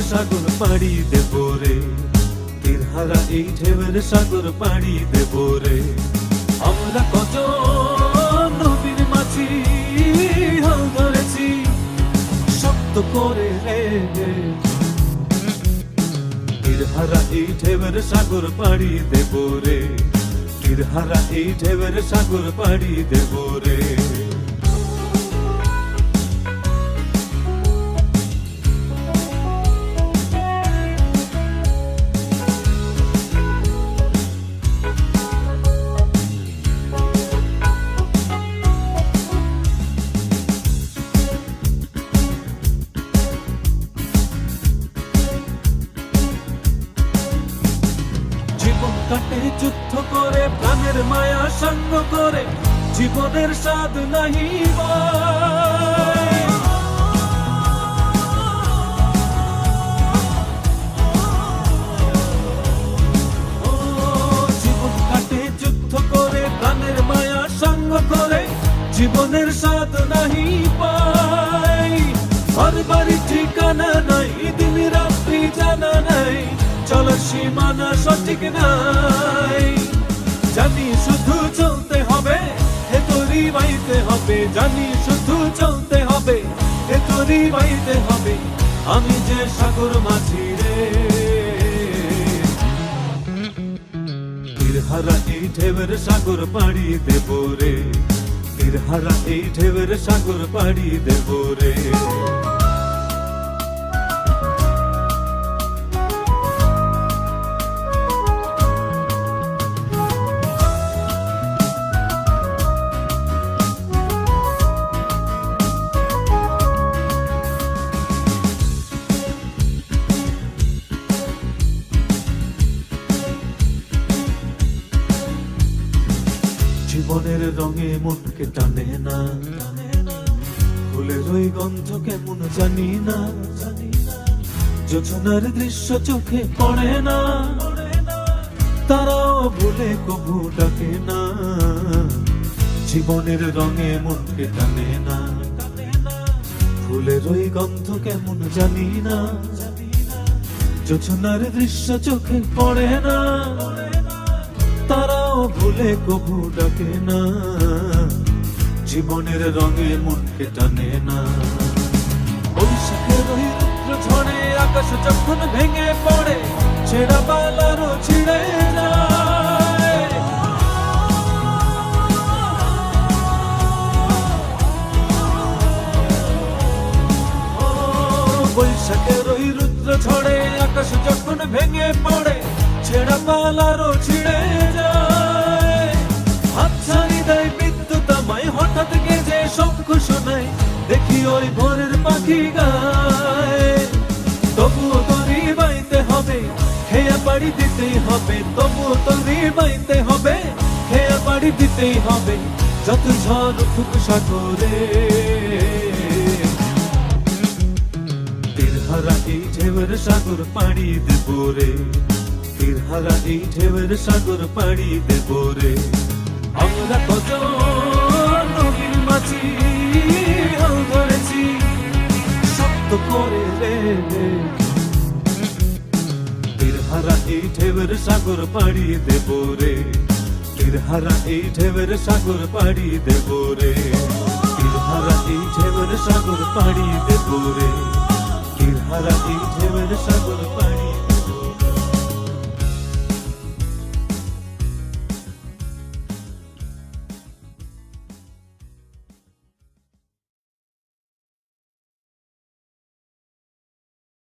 সাগর পাড়ি দেব রে, তীরহারা এই ঢেউয়ের সাগর পাড়ি দেব রে। আমরা কত নদীর মাঝি হাল ধরেছি শক্ত করে রে, তীরহারা এই ঢেউয়ের সাগর পাড়ি দেব রে, তীরহারা এই ঢেউয়ের সাগর পাড়ি দেব রে। কাটে যুদ্ধ করে প্রাণের মায়া সঙ্গ করে, জীবনের স্বাদ নাহি জীবন কাটে যুদ্ধ করে প্রাণের মায়া সঙ্গ করে, জীবনের স্বাদ নাহি পাই। ঘর বাড়ি ঠিকানা নাই, দিন রাত্রি জানা নাই, চলার সীমানা সঠিক নাই। জানি শুধু চলতে হবে, এ তরি বাইতে হবে, জানি শুধু চলতে হবে, এ তরি বাইতে হবে। আমি যে সাগর মাঝি রে, তীরহারা এই ঢেউয়ের সাগর পাড়ি দেব রে, তীরহারা এই ঢেউয়ের সাগর পাড়ি দেব রে। জীবনের রঙে মনকে টানে না, ফুলের ওই গন্ধ কেমন জানি না, যোজনার দৃশ্য চোখে পড়ে না, তারাও ভুলে কবু ডাকে না। জীবনের রঙে মনকে টানে না, ফুলের ওই গন্ধ কেমন জানি না, যোজনার দৃশ্য চোখে পড়ে না, তারাও ভুলে কবু ডাকে না। জীবনের রঙে মনকে টানে না। বৈশাখের ওই রুদ্র ঝড়ে আকাশ যখন ভেঙে পড়ে, ছেঁড়া পালারও ছিঁড়ে যায়। বৈশাখের ওই রুদ্র ঝড়ে আকাশ যখন ভেঙে পড়ে, ছেঁড়া পালারও ছিঁড়ে যায়। হাতছানি দেয় বিদ্যুৎ আমায়, হঠাৎ গেজে শঙ্খ শোনায়, দেখি ওই ভোরের পাখি গায়। তবুও তরি বাইতে হবে, হেয়া পাড়ি দিতেই হবে, তবুও তরি বাইতে হবে, হেয়া পাড়ি দিতেই হবে, যত ঝড় উঠুক সাগরে। তীরহারা এই ঢেউয়ের সাগর পাড়ি দেব রে, তীরহারা এই ঢেউয়ের সাগর পাড়ি দেব রে। আমরা কত নদীর মাঝি হাল ধরেছি শক্ত করে রে, তীরহারা এই ঢেউয়ের সাগর পাড়ি দেব রে, তীরহারা এই ঢেউয়ের সাগর পাড়ি দেব রে, তীরহারা এই ঢেউয়ের সাগর পাড়ি দেব রে, তীরহারা এই ঢেউয়ের সাগর